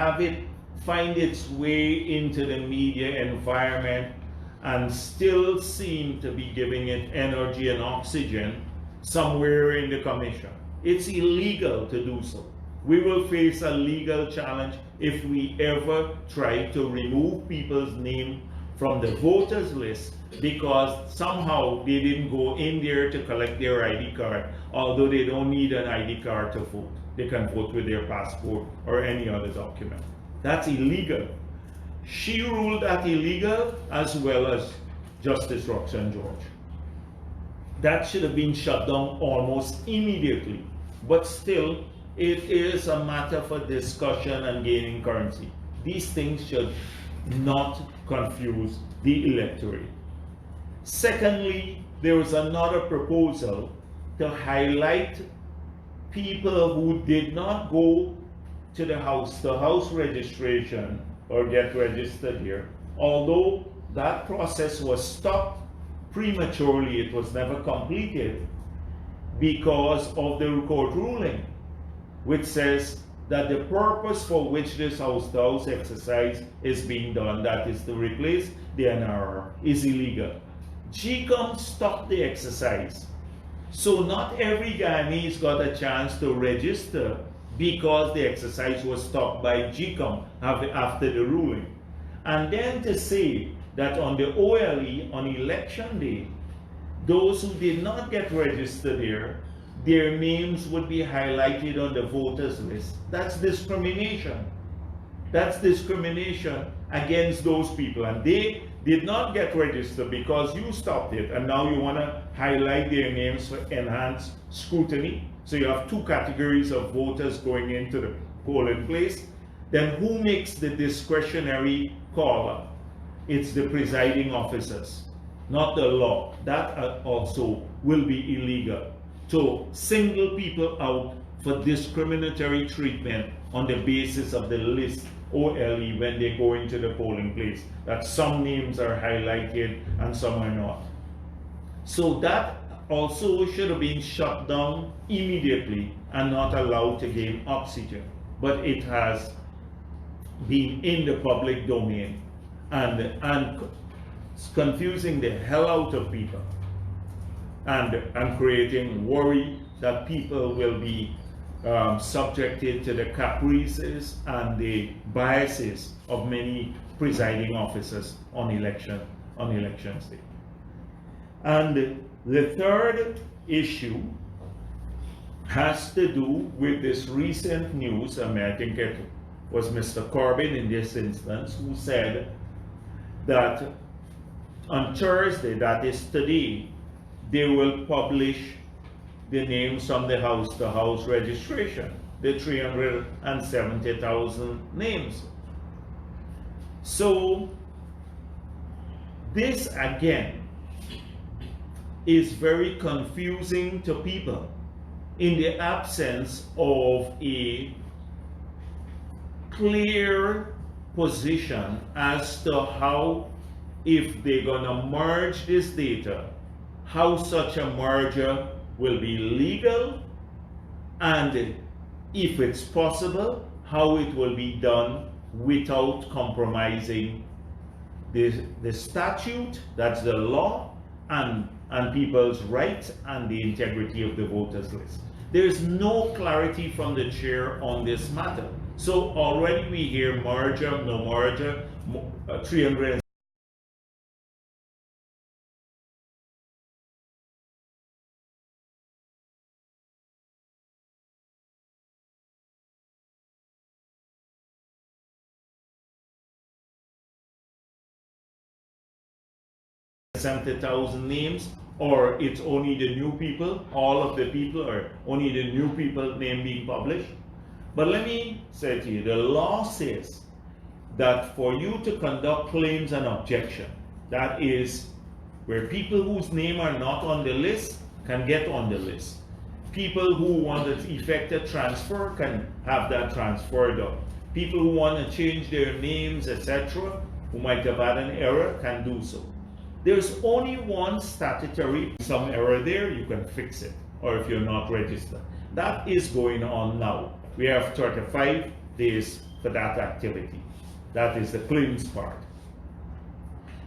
have it find its way into the media environment and still seem to be giving it energy and oxygen somewhere in the commission. It's illegal to do so. We will face a legal challenge if we ever try to remove people's name from the voters list because somehow they didn't go in there to collect their ID card, although they don't need an ID card to vote. They can vote with their passport or any other document. That's illegal. She ruled that illegal, as well as Justice Roxanne George. That should have been shut down almost immediately. But still, it is a matter for discussion and gaining currency. These things should not confuse the electorate. Secondly, there was another proposal to highlight people who did not go to the house registration or get registered here. Although that process was stopped prematurely, it was never completed because of the court ruling, which says that the purpose for which this house-to-house exercise is being done, that is to replace the NRR, is illegal. GCOM stopped the exercise. So not every Guyanese got a chance to register because the exercise was stopped by GCOM after the ruling. And then to say that on the OLE, on election day, those who did not get registered there, their names would be highlighted on the voters list. That's discrimination. That's discrimination against those people. And they did not get registered because you stopped it, and now you want to highlight their names for enhanced scrutiny. So you have two categories of voters going into the polling place. Then who makes the discretionary call? It's the presiding officers, not the law. That also will be illegal. To single people out for discriminatory treatment on the basis of the list OLE when they go into the polling place, that some names are highlighted and some are not. So that also should have been shut down immediately and not allowed to gain oxygen. But it has been in the public domain and confusing the hell out of people and creating worry that people will be subjected to the caprices and the biases of many presiding officers on elections day. And the third issue has to do with this recent news. I think it was Mr. Corbyn in this instance who said that on Thursday, that is today, they will publish the names on the house-to-house registration, the 370,000 names. So this again is very confusing to people in the absence of a clear position as to how, if they're gonna merge this data, how such a merger will be legal, and if it's possible, how it will be done without compromising the statute, that's the law, and people's rights and the integrity of the voters list. There is no clarity from the chair on this matter. So already we hear merger, no merger, 300 70,000 names, or it's only the new people, all of the people, or only the new people name being published. But let me say to you, the law says that for you to conduct claims and objection, that is where people whose name are not on the list can get on the list. People who want to effect a transfer can have that transfer done. People who want to change their names, etc., who might have had an error, can do so. There's only one statutory, some error there, you can fix it, or if you're not registered. That is going on now. We have 35 days for that activity. That is the claims part.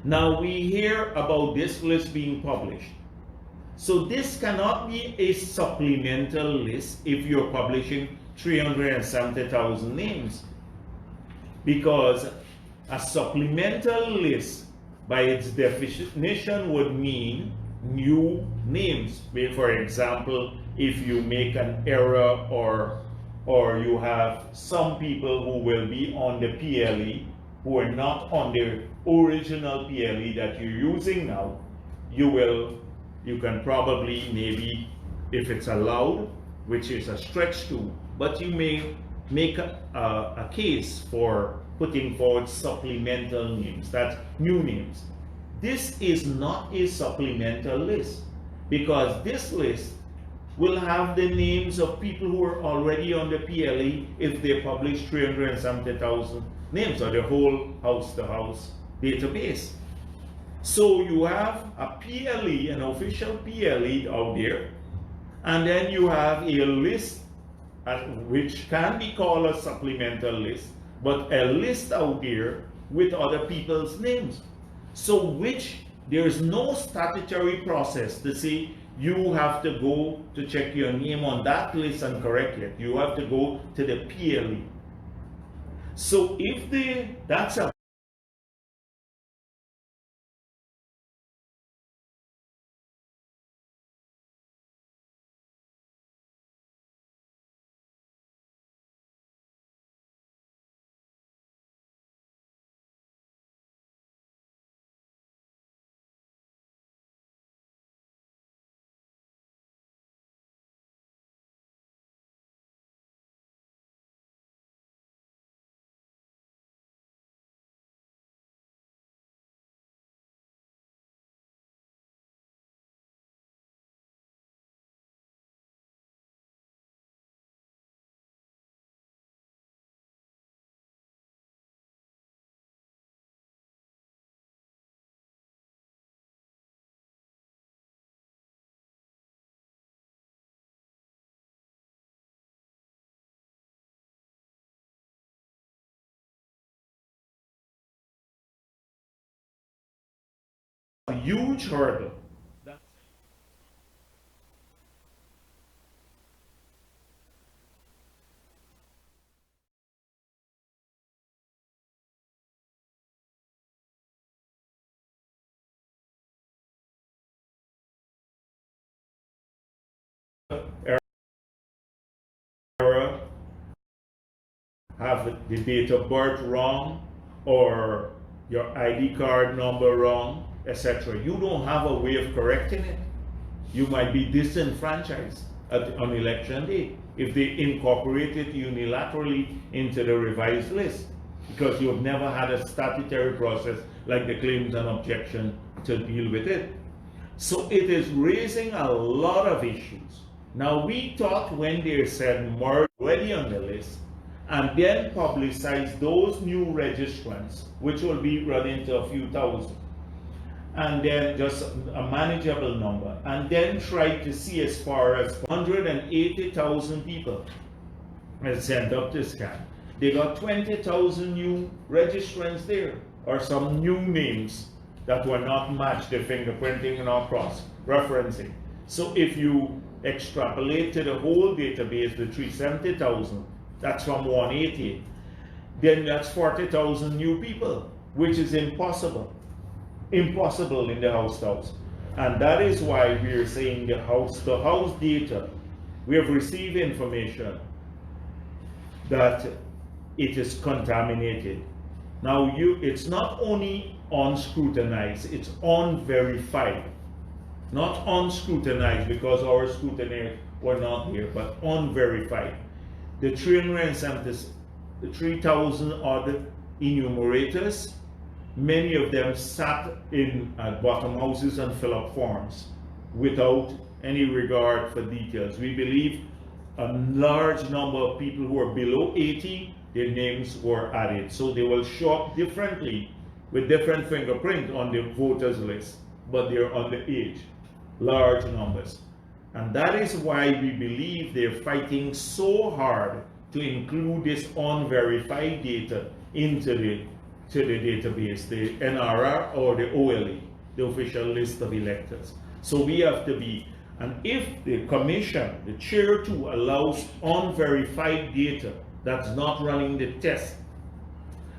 Now we hear about this list being published. So this cannot be a supplemental list if you're publishing 370,000 names, because a supplemental list by its definition would mean new names. For example, if you make an error or you have some people who will be on the PLE who are not on the original PLE that you're using now, you can probably, maybe, if it's allowed, which is a stretch too, but you may make a case for putting forward supplemental names, that's new names. This is not a supplemental list, because this list will have the names of people who are already on the PLE if they publish 370,000 names, or the whole house-to-house database. So you have a PLE, an official PLE out there, and then you have a list which can be called a supplemental list, but a list out there with other people's names. So there's no statutory process to say you have to go to check your name on that list and correct it. You have to go to the PLE. So that's a huge hurdle. Error, have the date of birth wrong, or your ID card number wrong, etc. You don't have a way of correcting it. You might be disenfranchised on election day if they incorporate it unilaterally into the revised list, because you have never had a statutory process like the claims and objection to deal with it. So it is raising a lot of issues. Now we thought when they said merge already on the list and then publicize those new registrants, which will be run into a few thousand, and then just a manageable number, and then try to see as far as 180,000 people had sent up this scan. They got 20,000 new registrants there, or some new names that were not matched, the fingerprinting and all cross-referencing. So if you extrapolate to the whole database, the 370,000, that's from 180, then that's 40,000 new people, which is impossible. Impossible in the house-to-house. And that is why we are saying the house-to-house data, we have received information that it is contaminated. Now it's not only unscrutinized, it's unverified. Not unscrutinized because our scrutineers were not here, but unverified. The 3,000 odd enumerators, many of them sat in bottom houses and fill up forms without any regard for details. We believe a large number of people who are below 80, their names were added. So they will show up differently with different fingerprint on the voters list, but they're on the age, large numbers. And that is why we believe they're fighting so hard to include this unverified data into the database, the NRR or the OLE, the official list of electors. So we have to be, and if the commission, the chair too, allows unverified data that's not running the test,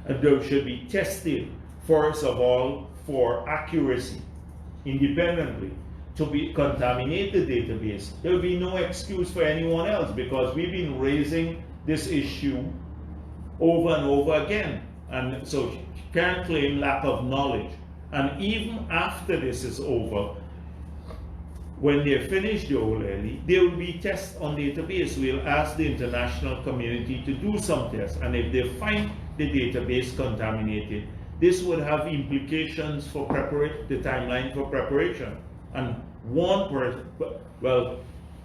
and those should be tested first of all for accuracy, independently, to be contaminate the database. There will be no excuse for anyone else, because we've been raising this issue over and over again, and so you can't claim lack of knowledge. And even after this is over, when they finish the OLE, there will be tests on database. We'll ask the international community to do some tests, and if they find the database contaminated, this would have implications for the timeline for preparation. And one person, well,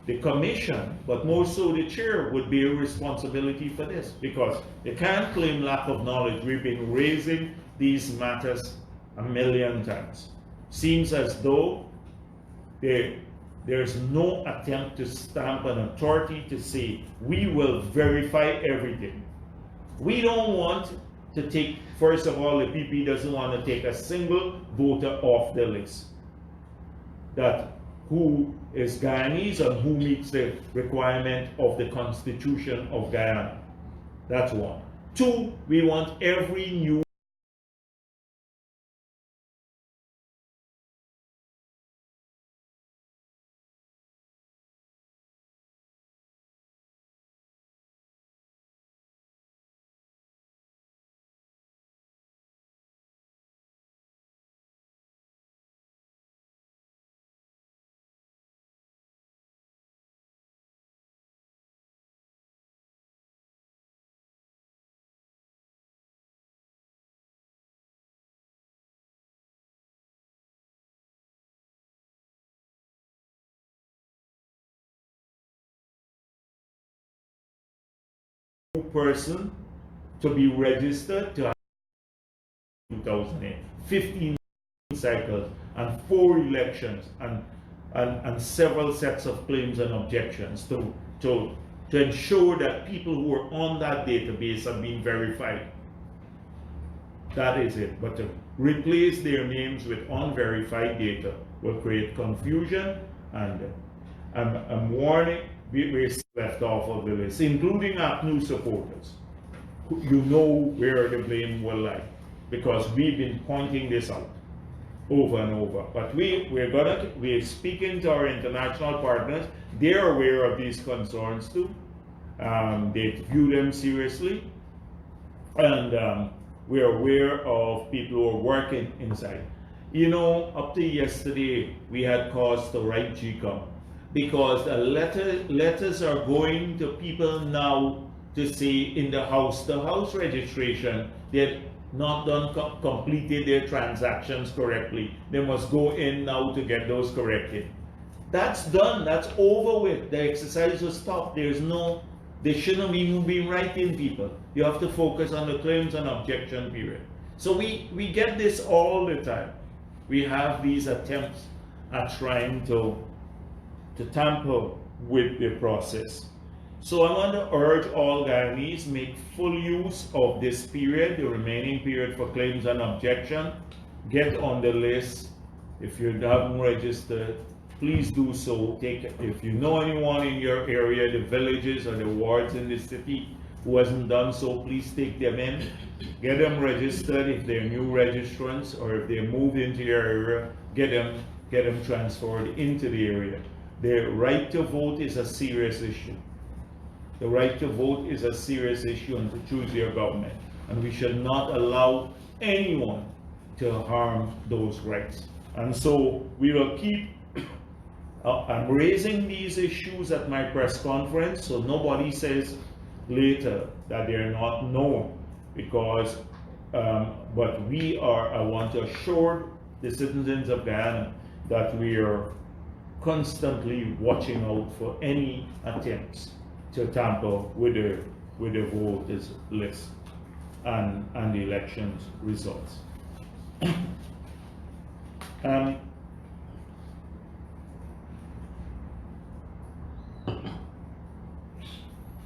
the commission, but more so the chair, would bear responsibility for this, because they can't claim lack of knowledge. We've been raising these matters a million times. Seems as though there's no attempt to stamp an authority to say, we will verify everything. We don't want to take, first of all, the PP doesn't want to take a single voter off the list, that who is Guyanese and who meets the requirement of the Constitution of Guyana. That's one. Two, we want every new person to be registered to have 2008, 15 cycles and 4 elections and several sets of claims and objections to ensure that people who are on that database have been verified. That is it. But to replace their names with unverified data will create confusion, and I'm warning, we're left off of the list, including APNU supporters. You know where the blame will lie, because we've been pointing this out over and over. But we're speaking to our international partners. They're aware of these concerns too. They view them seriously, and we're aware of people who are working inside. You know, up to yesterday, we had cause to write GCOM, because the letters are going to people now to say in the house registration, they're not completed their transactions correctly. They must go in now to get those corrected. That's done, that's over with. The exercise will stop. They shouldn't even be writing people. You have to focus on the claims and objection period. So we get this all the time. We have these attempts at trying to tamper with the process. So I want to urge all Guyanese, make full use of this period, the remaining period for claims and objection. Get on the list. If you haven't registered, please do so. If you know anyone in your area, the villages or the wards in the city who hasn't done so, please take them in. Get them registered if they're new registrants, or if they moved into your area, get them transferred into the area. The right to vote is a serious issue. The right to vote is a serious issue, and to choose your government. And we should not allow anyone to harm those rights. And so we will keep, I'm raising these issues at my press conference, so nobody says later that they're not known, because, but I want to assure the citizens of Guyana that we are constantly watching out for any attempts to tamper with the voters list and the elections results.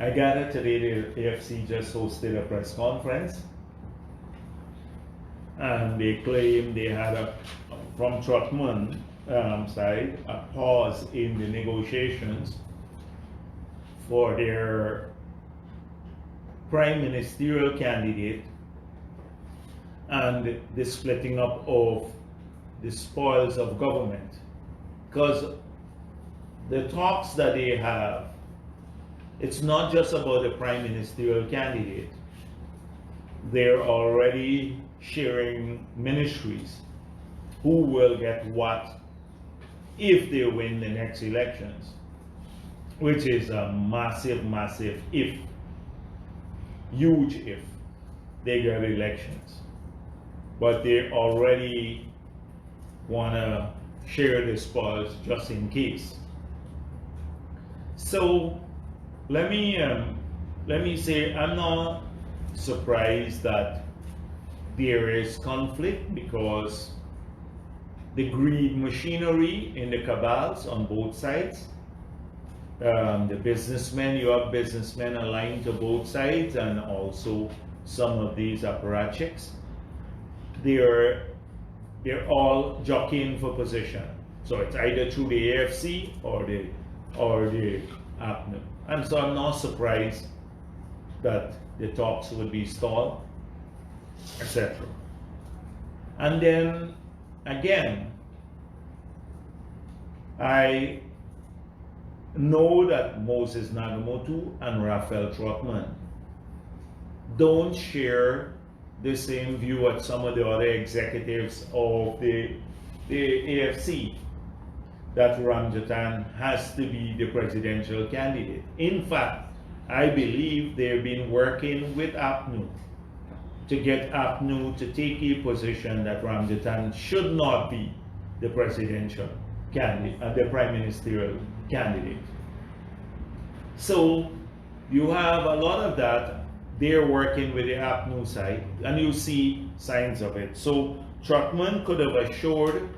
I gather today the AFC just hosted a press conference, and they claim they had from Trotman side, a pause in the negotiations for their prime ministerial candidate and the splitting up of the spoils of government. Because the talks that they have, it's not just about the prime ministerial candidate. They're already sharing ministries, who will get what if they win the next elections, which is a massive, massive if, huge if they get elections. But they already want to share the spoils just in case. So let me say, I'm not surprised that there is conflict, because the greed machinery in the cabals on both sides, the businessmen, you have businessmen aligned to both sides, and also some of these apparatchiks, they're all jockeying for position. So it's either through the AFC or the APNU. And so I'm not surprised that the talks would be stalled, etc. And then again, I know that Moses Nagamotu and Raphael Trotman don't share the same view as some of the other executives of the AFC, that Ramjatan has to be the presidential candidate. In fact, I believe they've been working with APNU to get APNU to take a position that Ramjatan should not be the presidential candidate and the prime ministerial candidate. So you have a lot of that. They're working with the APNU side, and you see signs of it. So Trotman could have assured,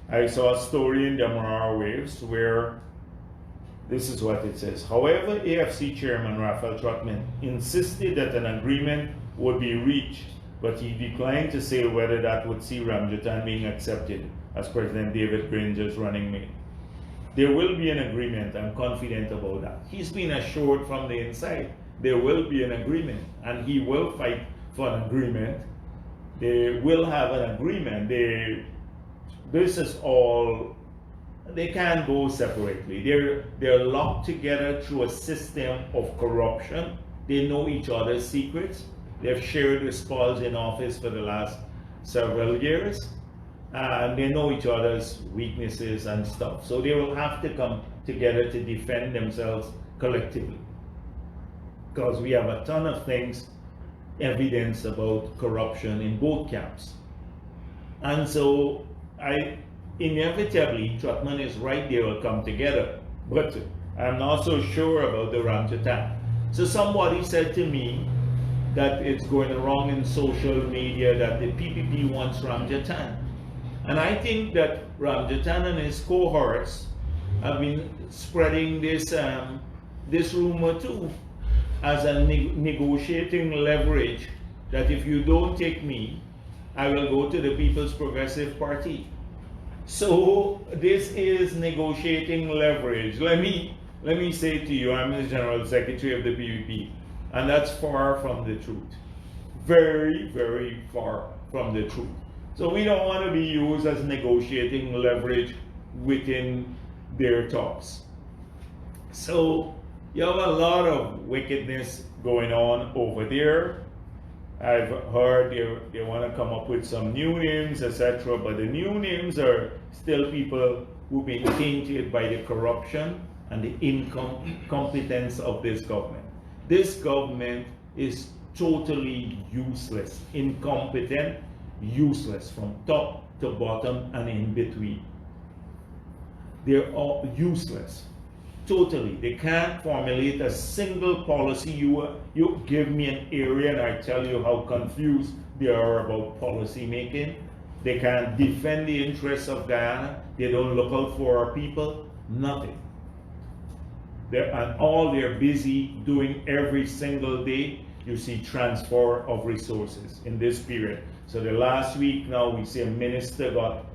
I saw a story in the Marar Waves where this is what it says. However, AFC Chairman Raphael Trotman insisted that an agreement would be reached, but he declined to say whether that would see Ramjatan being accepted as President David Granger's running mate. There will be an agreement, I'm confident about that. He's been assured from the inside there will be an agreement, and he will fight for an agreement. They will have an agreement. This is all, they can't go separately. They're locked together through a system of corruption. They know each other's secrets. They've shared the spoils in office for the last several years, and they know each other's weaknesses and stuff. So they will have to come together to defend themselves collectively, because we have a ton of things, evidence about corruption in both camps. And so inevitably, Trotman is right, they will come together. But I'm not so sure about the Ramjatan. So somebody said to me that it's going wrong in social media, that the PPP wants Ramjatan. And I think that Ramjatan and his cohorts have been spreading this rumor too, as a negotiating leverage, that if you don't take me, I will go to the People's Progressive Party. So this is negotiating leverage. Let me say to you, I'm the General Secretary of the PPP, and that's far from the truth. Very, very far from the truth. So we don't want to be used as negotiating leverage within their talks. So you have a lot of wickedness going on over there. I've heard they want to come up with some new names, etc. But the new names are still people who've been tainted by the corruption and the incompetence of this government. This government is totally useless, incompetent, useless from top to bottom and in between. They're all useless. Totally. They can't formulate a single policy. You give me an area and I tell you how confused they are about policy making. They can't defend the interests of Guyana. They don't look out for our people. Nothing. and all they're busy doing every single day, you see transfer of resources in this period. So the last week now we see a minister got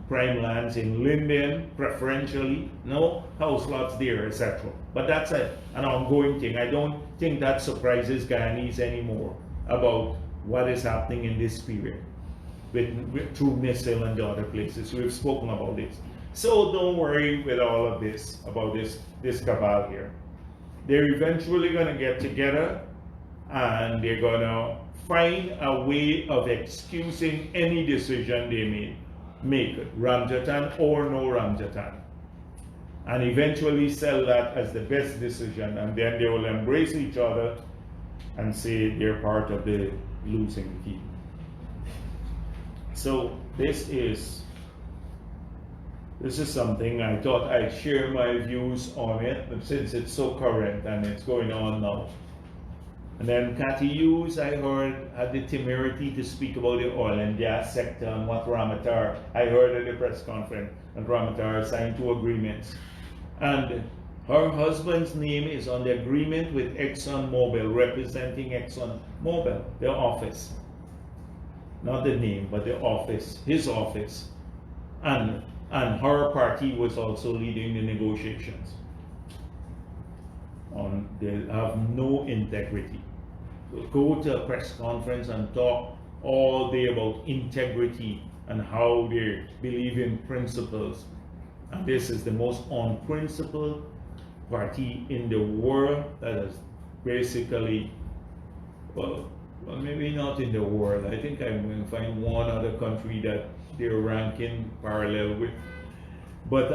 prime lands in Linden preferentially, no house lots there, etc. But that's an ongoing thing. I don't think that surprises Guyanese anymore about what is happening in this period through Missile and the other places. We've spoken about this. So don't worry with all of this, about this cabal here. They're eventually going to get together and they're going to find a way of excusing any decision they make, Ramjatan or no Ramjatan, and eventually sell that as the best decision, and then they will embrace each other and say they're part of the losing team. So this is something I thought I'd share my views on it, since it's so current and it's going on now. And then Cathy Hughes, I heard, had the temerity to speak about the oil and gas sector and what Ramatar, I heard at the press conference, and Ramatar signed 2 agreements. And her husband's name is on the agreement with ExxonMobil, representing ExxonMobil, their office. Not the name, but the office, his office. And her party was also leading the negotiations. They have no integrity. Go to a press conference and talk all day about integrity and how they believe in principles. And this is the most unprincipled party in the world that is basically, well, maybe not in the world. I think I'm going to find one other country that they're ranking parallel with. But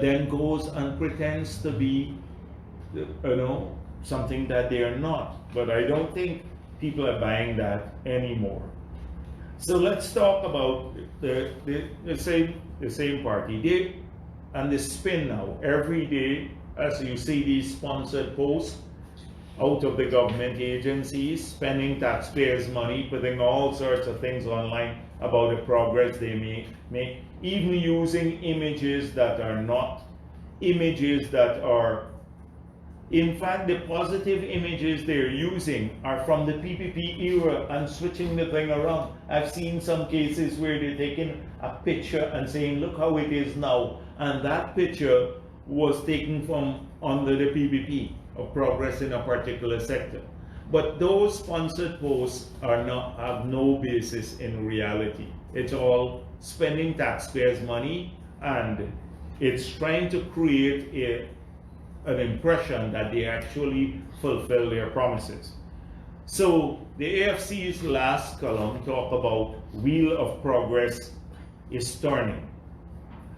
then goes and pretends to be, something that they are not. But I don't think people are buying that anymore. So let's talk about the same party. And the spin now. Every day, as you see these sponsored posts out of the government agencies, spending taxpayers' money, putting all sorts of things online about the progress they make, even using images that are not images that are, in fact, the positive images they're using are from the PPP era and switching the thing around. I've seen some cases where they're taking a picture and saying, look how it is now. And that picture was taken from under the PPP of progress in a particular sector. But those sponsored posts have no basis in reality. It's all spending taxpayers' money, and it's trying to create an impression that they actually fulfill their promises. So the AFC's last column talk about wheel of progress is turning.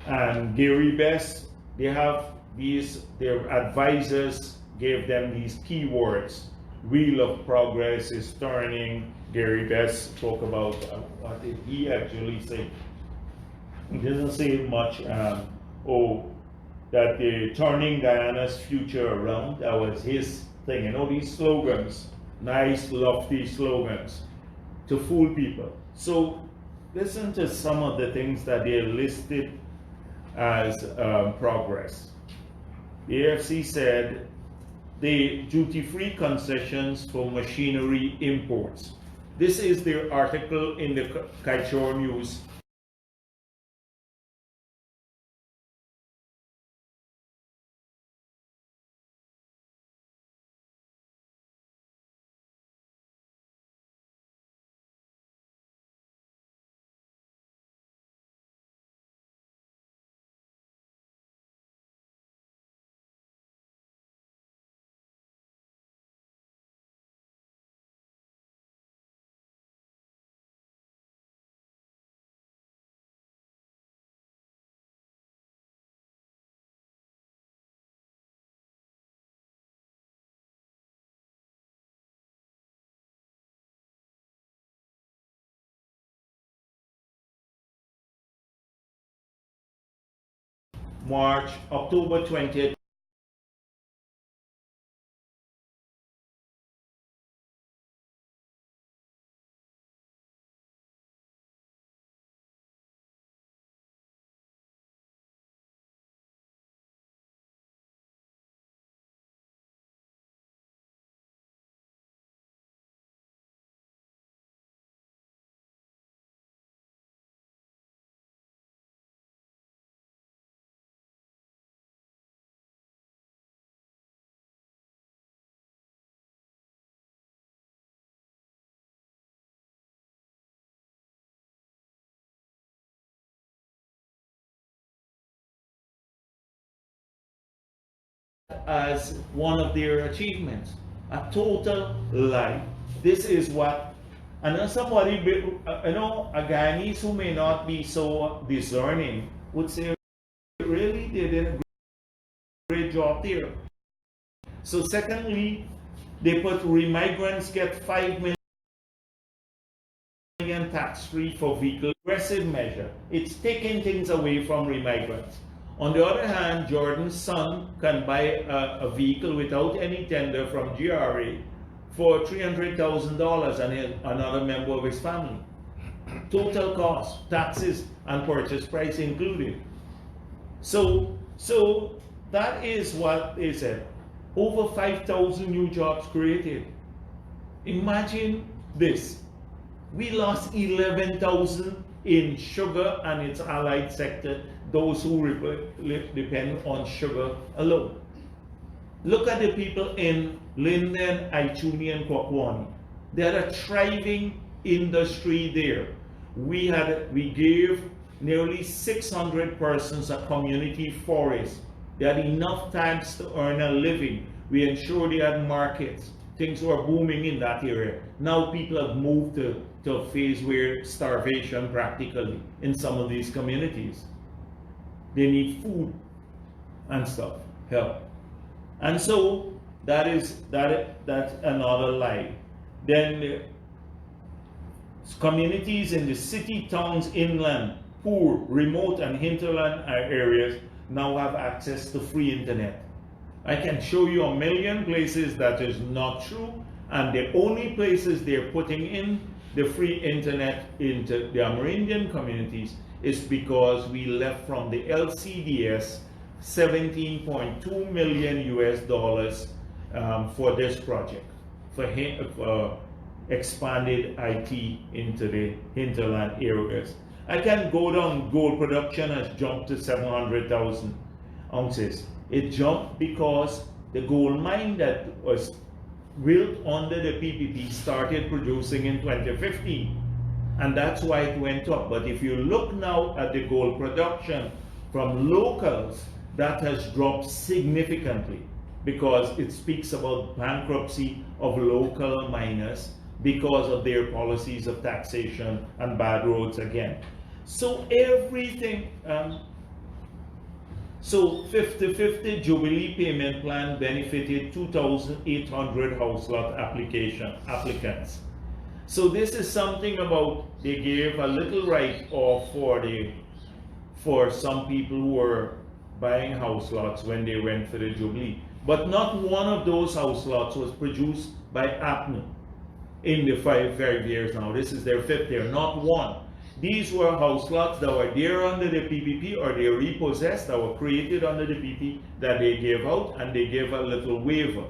And Gary Best, their advisors gave them these keywords. Wheel of progress is turning. Gary Best spoke about, what did he actually say? He doesn't say much, that they're turning Guyana's future around. That was his thing. These slogans, nice, lofty slogans to fool people. So listen to some of the things that they listed as progress. The AFC said the duty-free concessions for machinery imports. This is their article in the Kaichor News. October 20th, as one of their achievements. A total lie. This is what, and then somebody, a Guyanese who may not be so discerning would say, really, they did a great job there. So secondly, they put remigrants get 5 million tax-free for vehicle. Aggressive measure. It's taking things away from remigrants. On the other hand, Jordan's son can buy a vehicle without any tender from GRA for $300,000 and another member of his family. Total cost, taxes, and purchase price included. So that is what they said. Over 5,000 new jobs created. Imagine this. We lost 11,000 in sugar and its allied sector, those who depend on sugar alone. Look at the people in Linden, Ituni, and Kwakwani. They had a thriving industry there. We gave nearly 600 persons a community forest. They had enough tags to earn a living. We ensured they had markets. Things were booming in that area. Now people have moved to a phase where starvation practically in some of these communities. They need food and stuff, help. And so that's another lie. Then communities in the city, towns, inland, poor, remote, and hinterland areas now have access to free internet. I can show you a million places that is not true, and the only places they're putting in the free internet into the Amerindian communities is because we left from the LCDS $17.2 million for this project, for expanded IT into the hinterland areas. I can go down, gold production has jumped to 700,000 ounces. It jumped because the gold mine that was built under the PPP started producing in 2015, and that's why it went up. But if you look now at the gold production from locals, that has dropped significantly because it speaks about bankruptcy of local miners because of their policies of taxation and bad roads again. So everything, so 50/50 Jubilee payment plan benefited 2,800 house lot applicants. So this is something about, they gave a little write-off for some people who were buying house lots when they went for the Jubilee. But not one of those house lots was produced by APNU in the 5 years now. This is their 5th year, not one. These were house lots that were there under the PPP, or they repossessed, that were created under the PPP, that they gave out, and they gave a little waiver.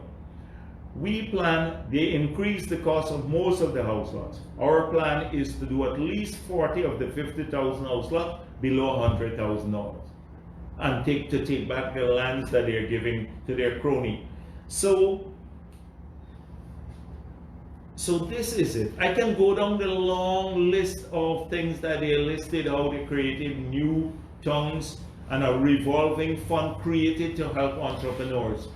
We plan, they increased the cost of most of the house lots. Our plan is to do at least 40 of the 50,000 house lots below $100,000, and take back the lands that they're giving to their crony. So this is it. I can go down the long list of things that they listed out. They created new tongues and a revolving fund created to help entrepreneurs.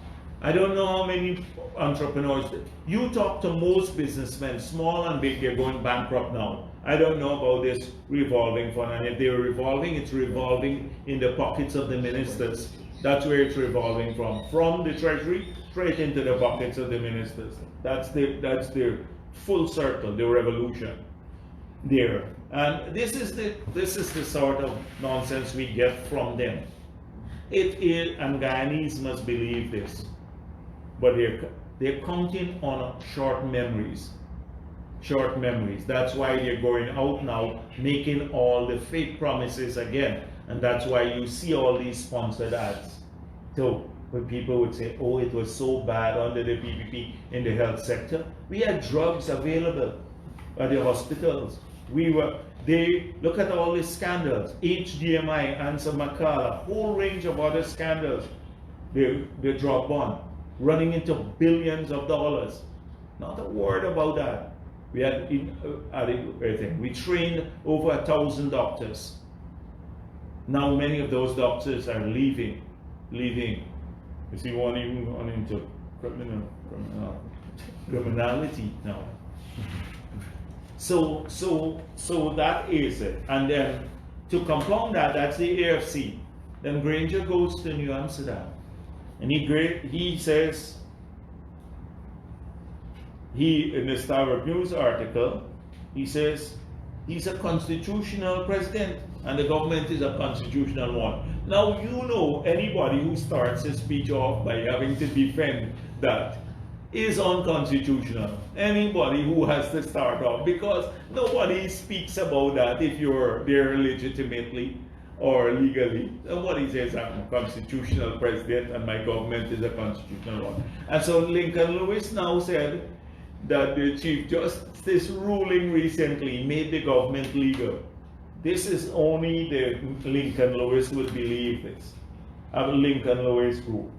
I don't know how many entrepreneurs. You talk to most businessmen, small and big, they're going bankrupt now. I don't know about this revolving fund, and if they're revolving, it's revolving in the pockets of the ministers. That's where it's revolving from the treasury straight into the pockets of the ministers. That's their full circle, the revolution there. And this is the sort of nonsense we get from them. It is, and Guyanese must believe this, but they're counting on short memories. Short memories. That's why they're going out now, making all the fake promises again. And that's why you see all these sponsored ads. So when people would say, oh, it was so bad under the PPP in the health sector. We had drugs available at the hospitals. Look at all these scandals. HDMI, Ansa Makala, a whole range of other scandals. They drop on, running into billions of dollars. Not a word about that. We had everything. We trained over 1,000 doctors. Now many of those doctors are leaving Is he won't even gone into criminality now. So that is it. And then to compound that, that's the AFC. Then Granger goes to New Amsterdam, and he says, in the Star News article, he says he's a constitutional president and the government is a constitutional one. Now, you know, anybody who starts a speech off by having to defend that is unconstitutional. Anybody who has to start off, because nobody speaks about that if you're there legitimately or legally. Nobody says I'm a constitutional president and my government is a constitutional one. And so Lincoln Lewis now said that the Chief Justice ruling recently made the government legal. This is only the Lincoln Lewis would believe this. A Lincoln Lewis group.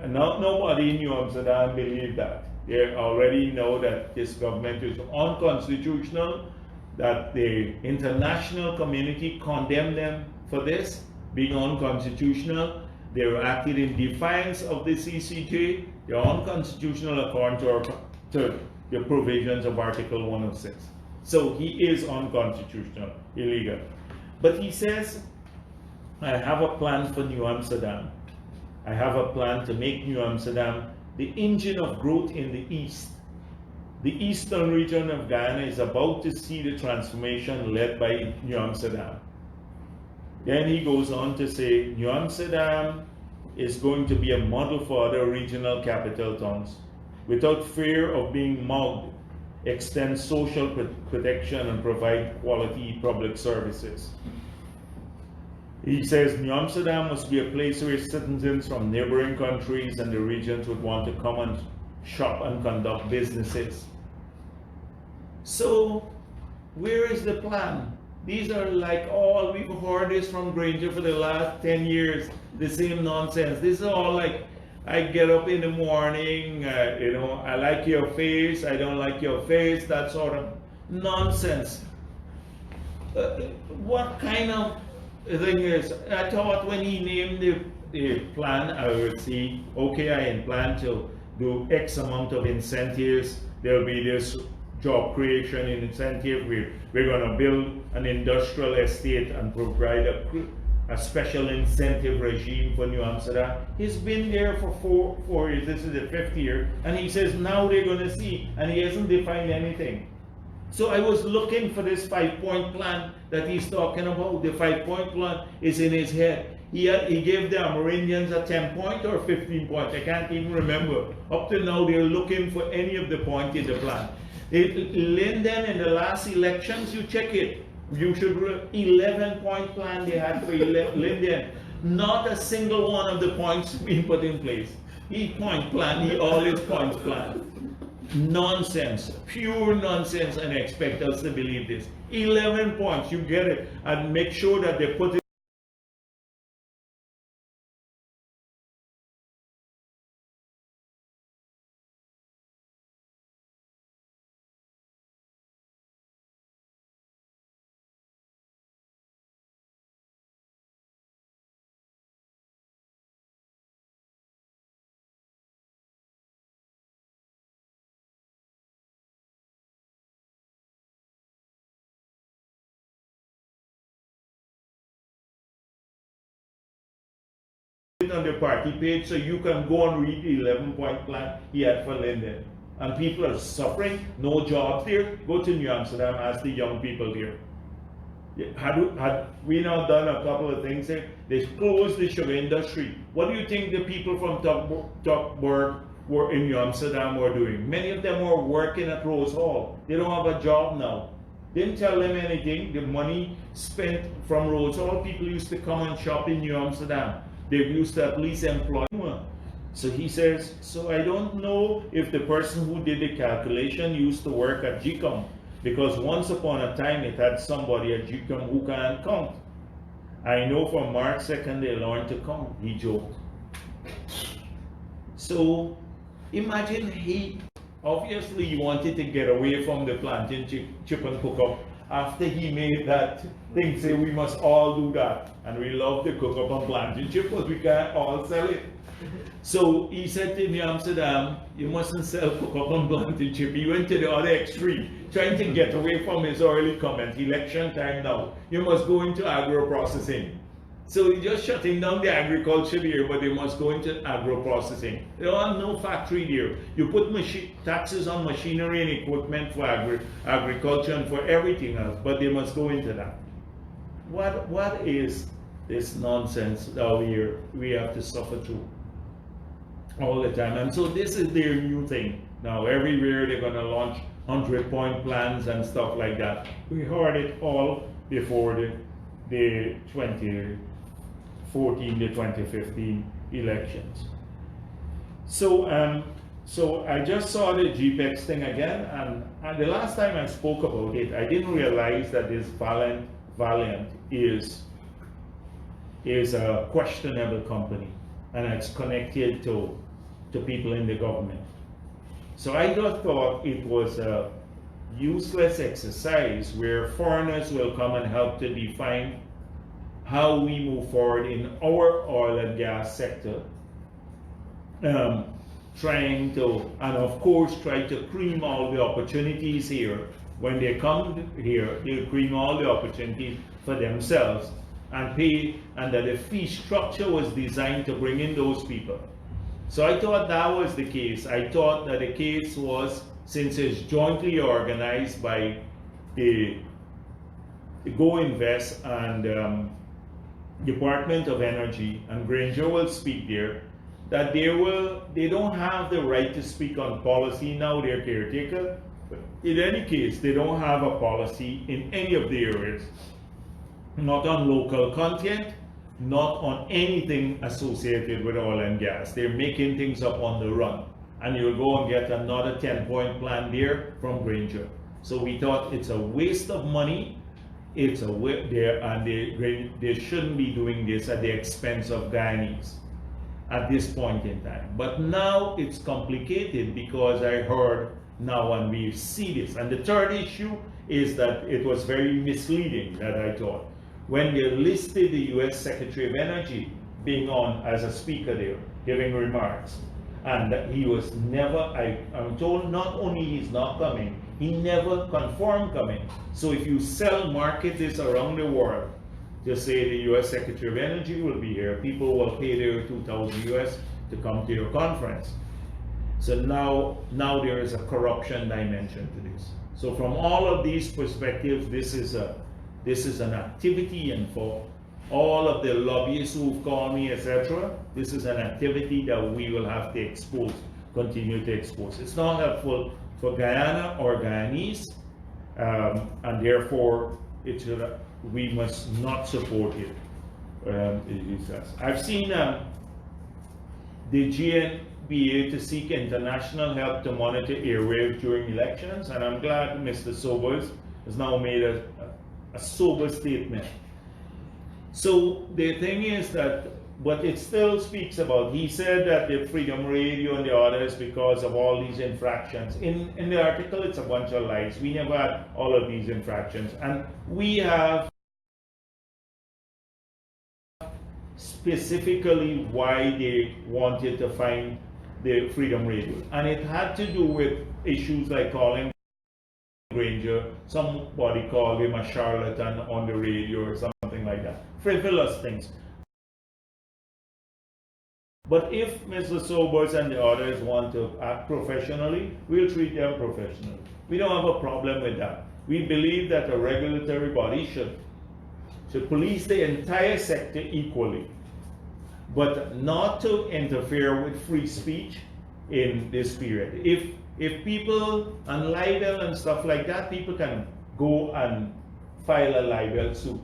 Nobody in New Amsterdam believed that. They already know that this government is unconstitutional, that the international community condemned them for this, being unconstitutional. They were acted in defiance of the CCJ. They're unconstitutional according to the provisions of Article 106. So he is unconstitutional, illegal. But he says, I have a plan for New Amsterdam. I have a plan to make New Amsterdam the engine of growth in the East. The eastern region of Guyana is about to see the transformation led by New Amsterdam. Then he goes on to say, New Amsterdam is going to be a model for other regional capital towns. Without fear of being mugged, extend social protection and provide quality public services. He says New Amsterdam must be a place where citizens from neighboring countries and the regions would want to come and shop and conduct businesses. So, where is the plan? These are like all, we've heard this from Granger for the last 10 years, the same nonsense. This is all like, I get up in the morning, you know, I like your face, I don't like your face, that sort of nonsense. What kind of thing is, I thought when he named the plan, I would see, okay, I plan to do X amount of incentives, there'll be this job creation incentive, we're going to build an industrial estate and provide a special incentive regime for New Amsterdam. He's been there for four years, this is the 5th year, and he says now they're going to see, and he hasn't defined anything. So I was looking for this 5-point plan that he's talking about. The 5-point plan is in his head. He gave the Amerindians a 10-point or 15-point. I can't even remember. Up to now, they're looking for any of the points in the plan. Linden, in the last elections, you check it. You should 11-point plan they had for Linden. Not a single one of the points being put in place. He point plan, he always points plan. Nonsense, pure nonsense, and expect us to believe this. 11 points, you get it, and make sure that they put it on the party page so you can go and read the 11-point plan he had for Linden. And people are suffering, no jobs there. Go to New Amsterdam, ask the young people here. Had we now done a couple of things here? They closed the sugar industry. What do you think the people from Tukburg were in New Amsterdam were doing? Many of them were working at Rose Hall. They don't have a job now. Didn't tell them anything. The money spent from Rose Hall, people used to come and shop in New Amsterdam. They used to at least employ one. So he says, so I don't know if the person who did the calculation used to work at GCOM, because once upon a time it had somebody at GCOM who can't count. I know from March 2nd they learned to count, he joked. So imagine he, obviously he wanted to get away from the planting chip and cook up after he made that thing, say we must all do that. And we love the cook up and plantain chip, but we can't all sell it. So he said to me, Amsterdam, you mustn't sell cook up and plantain chip. He went to the other extreme, trying to get away from his early comment, election time now. You must go into agro-processing. So he's just shutting down the agriculture there, but they must go into agro-processing. There are no factory there. You put taxes on machinery and equipment for agriculture and for everything else, but they must go into that. What is this nonsense that we have to suffer through all the time? And so this is their new thing. Now everywhere they're going to launch 100-point plans and stuff like that. We heard it all before the 2014 to 2015 elections. So I just saw the GPEX thing again, and the last time I spoke about it, I didn't realize that this Valiant is a questionable company, and it's connected to people in the government. So I just thought it was a useless exercise where foreigners will come and help to define how we move forward in our oil and gas sector, trying to, and of course, try to cream all the opportunities here. When they come here, they'll cream all the opportunities for themselves and pay, and that the fee structure was designed to bring in those people. So I thought that was the case. I thought that the case was, since it's jointly organized by the Go Invest and Department of Energy, and Granger will speak there, that they don't have the right to speak on policy now, they're caretaker. But in any case, they don't have a policy in any of the areas, not on local content, not on anything associated with oil and gas. They're making things up on the run. And you'll go and get another 10-point plan there from Granger. So we thought it's a waste of money. It's a they shouldn't be doing this at the expense of Guyanese at this point in time. But now it's complicated because I heard now and we see this. And the third issue is that it was very misleading, that I thought. When they listed the US Secretary of Energy being on as a speaker there, giving remarks, and he was never, I'm told not only he's not coming, he never confirmed coming. So if you market this around the world, just say the US Secretary of Energy will be here, people will pay their 2,000 US to come to your conference. So now there is a corruption dimension to this. So from all of these perspectives, this is an activity, and for all of the lobbyists who've called me, etc., this is an activity that we will have to expose, continue to expose. It's not helpful for Guyana or Guyanese, and therefore we must not support it. I've seen the GNBA to seek international help to monitor airwaves during elections, and I'm glad Mr. Sobers has now made a sober statement. So the thing is that, but it still speaks about, he said that the Freedom Radio and the others, because of all these infractions. In the article, it's a bunch of lies. We never had all of these infractions. And we have specifically why they wanted to find the Freedom Radio. And it had to do with issues like calling Granger, somebody called him a charlatan on the radio or something like that. Frivolous things. But if Mr. Sobers and the others want to act professionally, we'll treat them professionally. We don't have a problem with that. We believe that a regulatory body should police the entire sector equally, but not to interfere with free speech in this period. If people, and libel and stuff like that, people can go and file a libel suit.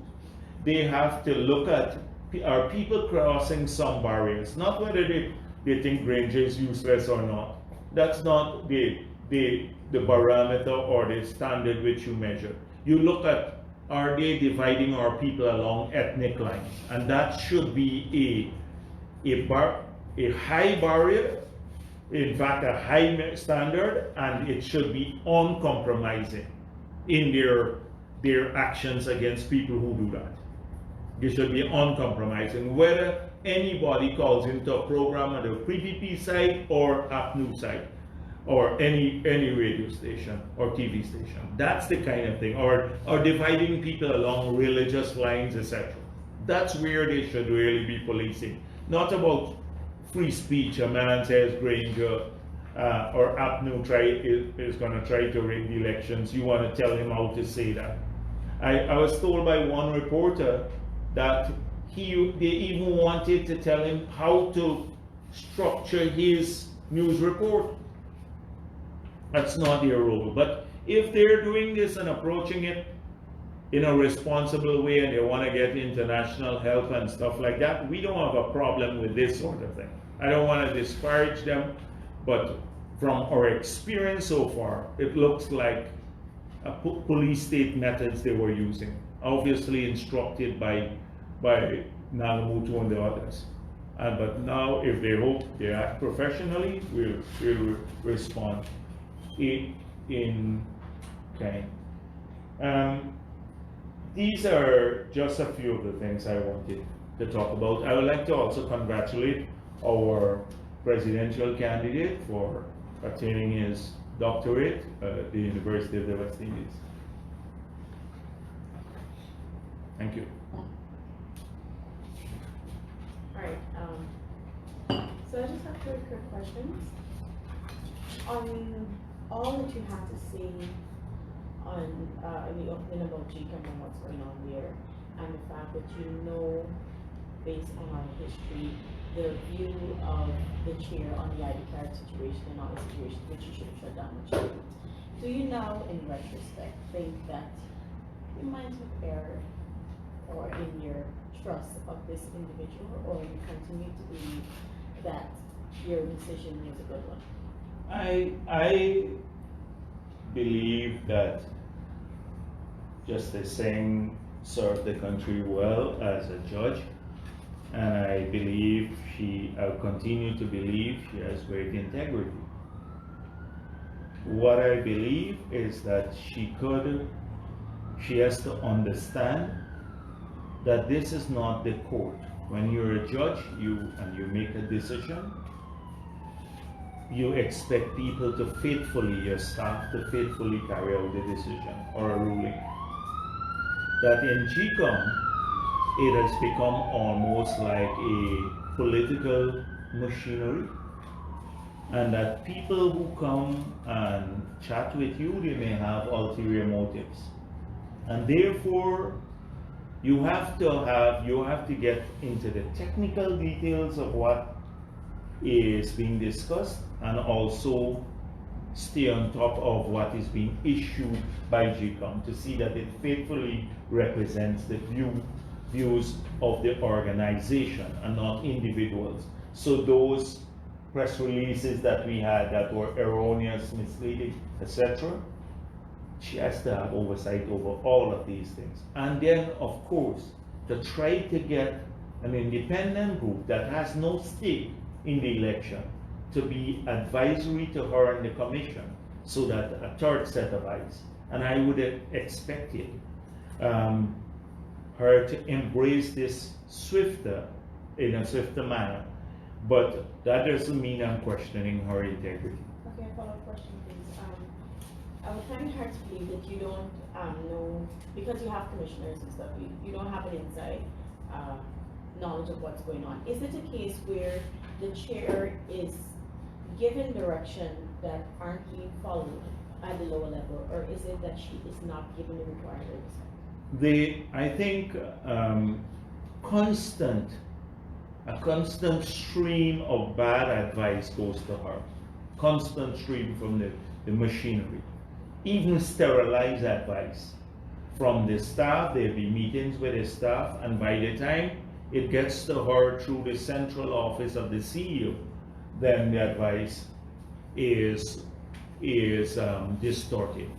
They have to look at, are people crossing some barriers? Not whether they think Granger is useless or not. That's not the barometer or the standard which you measure. You look at, are they dividing our people along ethnic lines? And that should be a high barrier, in fact a high standard, and it should be uncompromising in their their actions against people who do that. They should be uncompromising, whether anybody calls into a program on the PPP side or App News side, or any radio station or TV station. That's the kind of thing, or dividing people along religious lines, etc. That's where they should really be policing. Not about free speech. A man says Granger or App News is going to try to rig the elections. You want to tell him how to say that. I was told by one reporter that they even wanted to tell him how to structure his news report. That's not their role. But if they're doing this and approaching it in a responsible way and they want to get international help and stuff like that, we don't have a problem with this sort of thing. I don't want to disparage them, but from our experience so far, it looks like a police state methods they were using, obviously instructed by Nagamutu and the others. But now, if they hope they act professionally, we'll respond in kind. These are just a few of the things I wanted to talk about. I would like to also congratulate our presidential candidate for attaining his doctorate at the University of the West Indies. Thank you. All right. So I just have two quick questions. On all that you have to say on in the opening about GCAM and what's going on there, and the fact that you know, based on our history, the view of the chair on the ID card situation and all the situations which you should have shut down, which you didn't. Do you now, in retrospect, think that you might have erred or in your trust of this individual, or you continue to believe that your decision is a good one? I believe that Justice Singh served the country well as a judge, and I believe I'll continue to believe she has great integrity. What I believe is that she has to understand that this is not the court. When you're a judge, you make a decision, you expect people to faithfully, your staff to faithfully carry out the decision or a ruling. That in GCOM, it has become almost like a political machinery, and that people who come and chat with you, they may have ulterior motives. And therefore, you have to get into the technical details of what is being discussed, and also stay on top of what is being issued by GCOM to see that it faithfully represents the views of the organization and not individuals. So those press releases that we had that were erroneous, misleading, etc., she has to have oversight over all of these things. And then, of course, to try to get an independent group that has no stake in the election to be advisory to her and the commission, so that a third set of eyes. And I would have expected her to embrace this in a swifter manner. But that doesn't mean I'm questioning her integrity. Okay, a follow-up question, please. I would find it hard to believe that you don't know, because you have commissioners and stuff, you don't have an inside knowledge of what's going on. Is it a case where the chair is given direction that aren't being followed at the lower level, or is it that she is not given the required oversight? I think a constant stream of bad advice goes to her. Constant stream from the machinery. Even sterilized advice from the staff. There'll be meetings with the staff, and by the time it gets to her through the central office of the CEO, then the advice is distorted.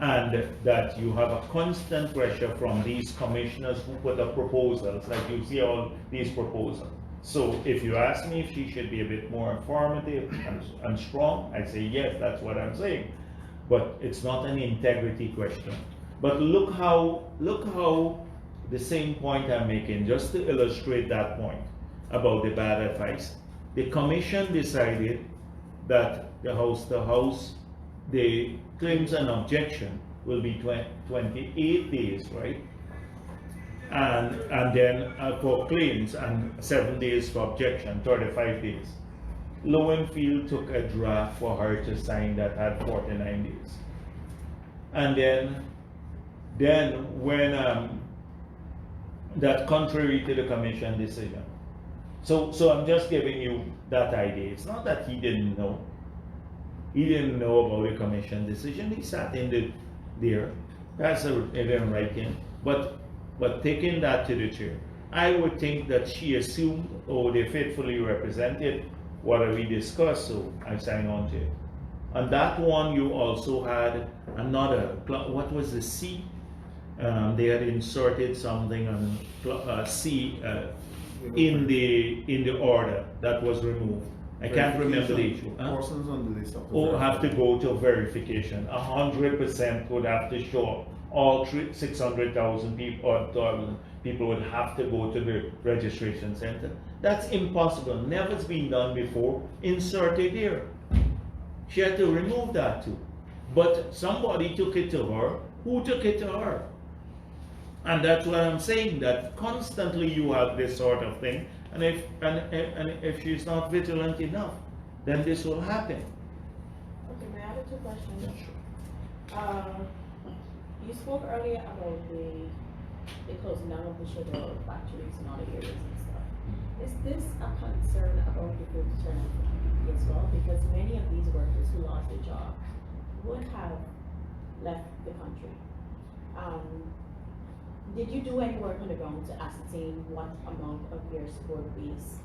And that you have a constant pressure from these commissioners who put up proposals, like you see all these proposals. So if you ask me if she should be a bit more informative and strong, I say yes, that's what I'm saying. But it's not an integrity question. But look how the same point I'm making, just to illustrate that point about the bad advice. The commission decided that the claims and objection will be 28 days, right? And then for claims and 7 days for objection, 35 days. Lowenfield took a draft for her to sign that had 49 days. And then when that contrary to the commission decision. So I'm just giving you that idea. It's not that he didn't know. He didn't know about the commission decision. He sat in there. That's it in writing. But taking that to the chair, I would think that she assumed, oh, they faithfully represented what we discussed, so I sign on to it. On that one, you also had another, what was the C? They had inserted something on C in the order that was removed. I can't remember the issue. Huh? Persons on the list of Or have to go to verification. 100% would have to show up. All 600,000 people or 1,000 people would have to go to the registration center. That's impossible. Never's been done before. Inserted here. She had to remove that too. But somebody took it to her. Who took it to her? And that's what I'm saying, that constantly you have this sort of thing, and if she's not vigilant enough, then this will happen. Okay, may I have two questions? Yeah, sure. You spoke earlier about the closing down of the sugar factories in other areas and stuff. Is this a concern about the good turnout for PPP as well? Because many of these workers who lost their jobs would have left the country. Did you do any work on the ground to ascertain what amount of your support base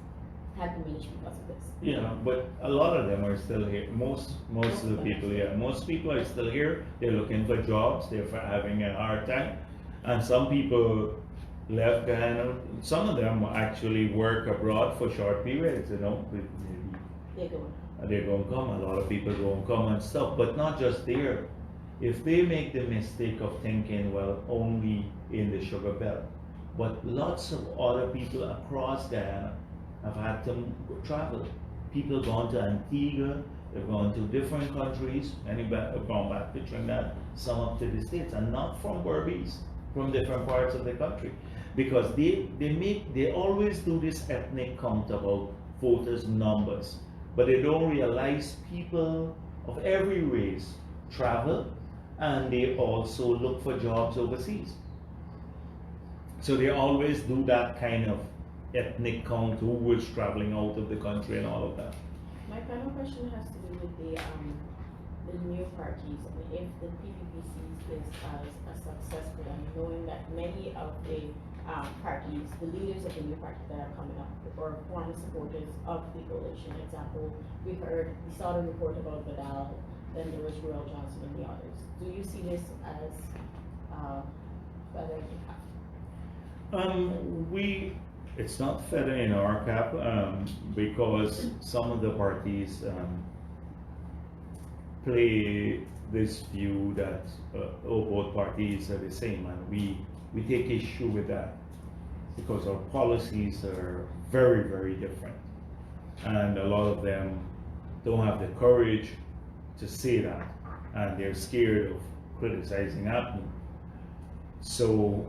had diminished because of this? Yeah, but a lot of them are still here. Most of the people, yeah, most people are still here. They're looking for jobs. They're having a hard time, and some people left Ghana. Some of them actually work abroad for short periods. They're going. They're going to come. A lot of people go and come and stuff, but not just there. If they make the mistake of thinking, well, only in the sugar belt, but lots of other people across Ghana have had to travel. People gone to Antigua, they've gone to different countries, many have gone back to Trinidad, some up to the States, and not from Berbice, from different parts of the country. Because they always do this ethnic count about voters' numbers, but they don't realize people of every race travel, and they also look for jobs overseas. So they always do that kind of ethnic count, who was traveling out of the country and all of that. My final question has to do with the new parties. I mean, if the PPP sees this as a success for them, knowing that many of the parties, the leaders of the new parties that are coming up, or former supporters of the coalition. Example, we saw the report about Vidal, then there was Royal Johnson and the others. Do you see this as feather in your cap? It's not feather in our cap, because some of the parties play this view that both parties are the same, and we take issue with that because our policies are very, very different, and a lot of them don't have the courage to say that, and they're scared of criticizing APNU. So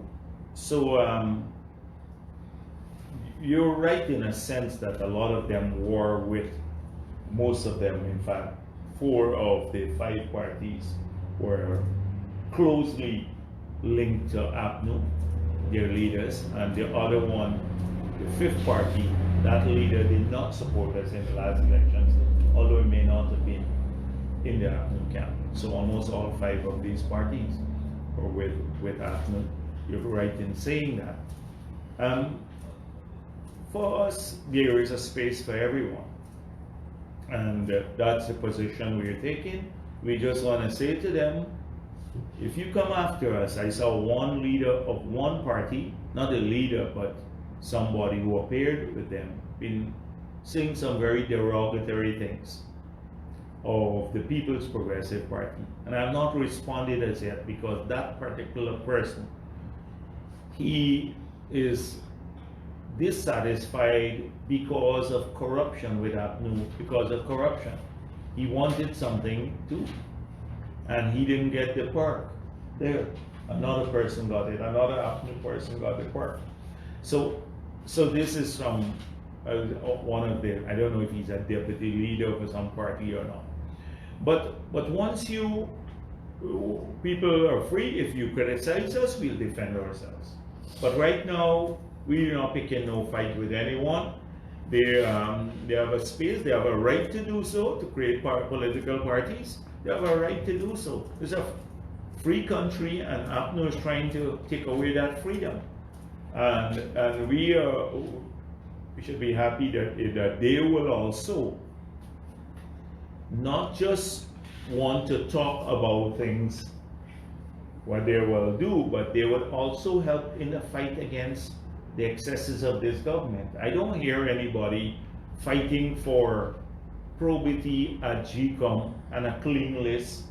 you're right in a sense that a lot of them were with, most of them, in fact, 4 of the 5 parties were closely linked to APNU, their leaders, and the other one, the 5th party, that leader did not support us in the last elections, although it may not have been in the APNU camp. So almost all 5 of these parties were with APNU. You're right in saying that. For us, there is a space for everyone, and that's the position we're taking. We just want to say to them, if you come after us, I saw one leader of one party, not a leader, but somebody who appeared with them, been saying some very derogatory things. of the People's Progressive Party. And I have not responded as yet because that particular person, he is dissatisfied because of corruption with APNU, because of corruption. He wanted something too, and he didn't get the perk. There, another person got it, another APNU person got the perk. So this is from one of the, I don't know if he's a deputy leader for some party or not. But once people are free, if you criticize us, we'll defend ourselves. But right now, we're not picking no fight with anyone. They have a space, they have a right to do so, to create political parties. They have a right to do so. It's a free country, and APNU is trying to take away that freedom. And we should be happy that they will also not just want to talk about things, what they will do, but they would also help in the fight against the excesses of this government. I don't hear anybody fighting for probity at GCOM and a clean list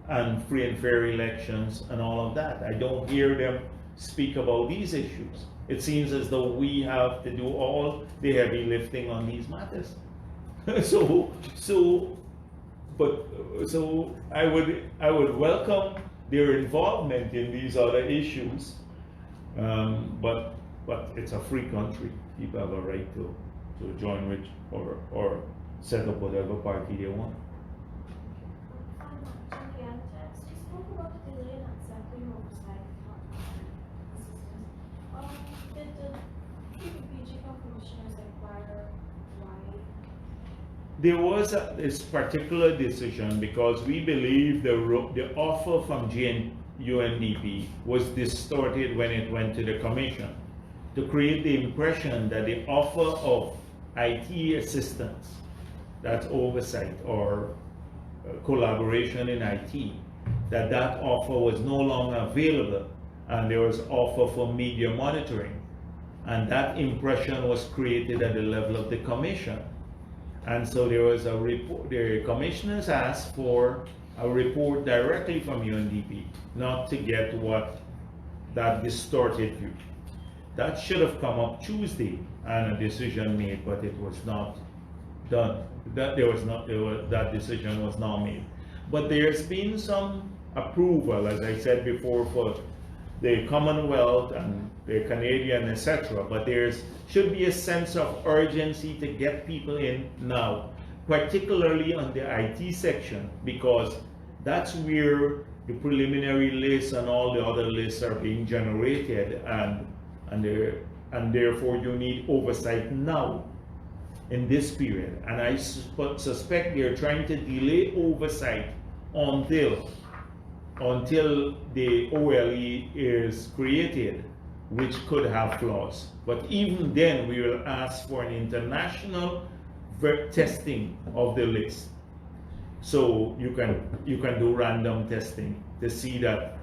and free and fair elections and all of that. I don't hear them speak about these issues. It seems as though we have to do all the heavy lifting on these matters. So I would welcome their involvement in these other issues, but it's a free country. People have a right to join with or set up whatever party they want. You spoke about the delay in accepting oversight assistance. Did the PPP commissioners inquire why? There was this particular decision because we believe the offer from UNDP was distorted when it went to the commission to create the impression that the offer of IT assistance, that's oversight or collaboration in IT, that offer was no longer available, and there was offer for media monitoring, and that impression was created at the level of the commission. And so there was a report, the commissioners asked for a report directly from UNDP, not to get what that distorted view. That should have come up Tuesday and a decision made, but it was not done. That decision was not made. But there's been some approval, as I said before, for the Commonwealth and the Canadian, etc. But should be a sense of urgency to get people in now, particularly on the IT section, because that's where the preliminary lists and all the other lists are being generated, and therefore you need oversight now in this period. And I suspect they're trying to delay oversight until the OLE is created, which could have flaws. But even then, we will ask for an international testing of the list. So you can do random testing to see that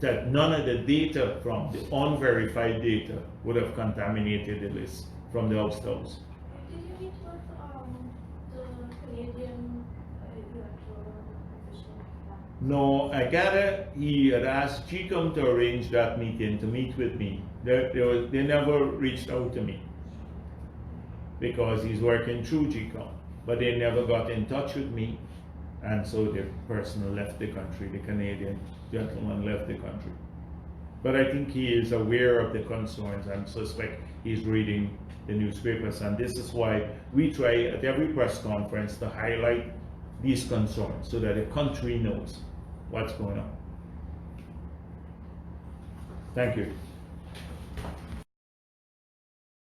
that none of the data from the unverified data would have contaminated the list from the house to house. Did you meet with the Canadian electoral official? No, I gather he had asked GCOM to arrange that meeting to meet with me. They never reached out to me because he's working through GCOM, but they never got in touch with me, and so the person left the country, the Canadian gentleman left the country. But I think he is aware of the concerns and suspect he's reading the newspapers, and this is why we try at every press conference to highlight these concerns so that the country knows what's going on. Thank you.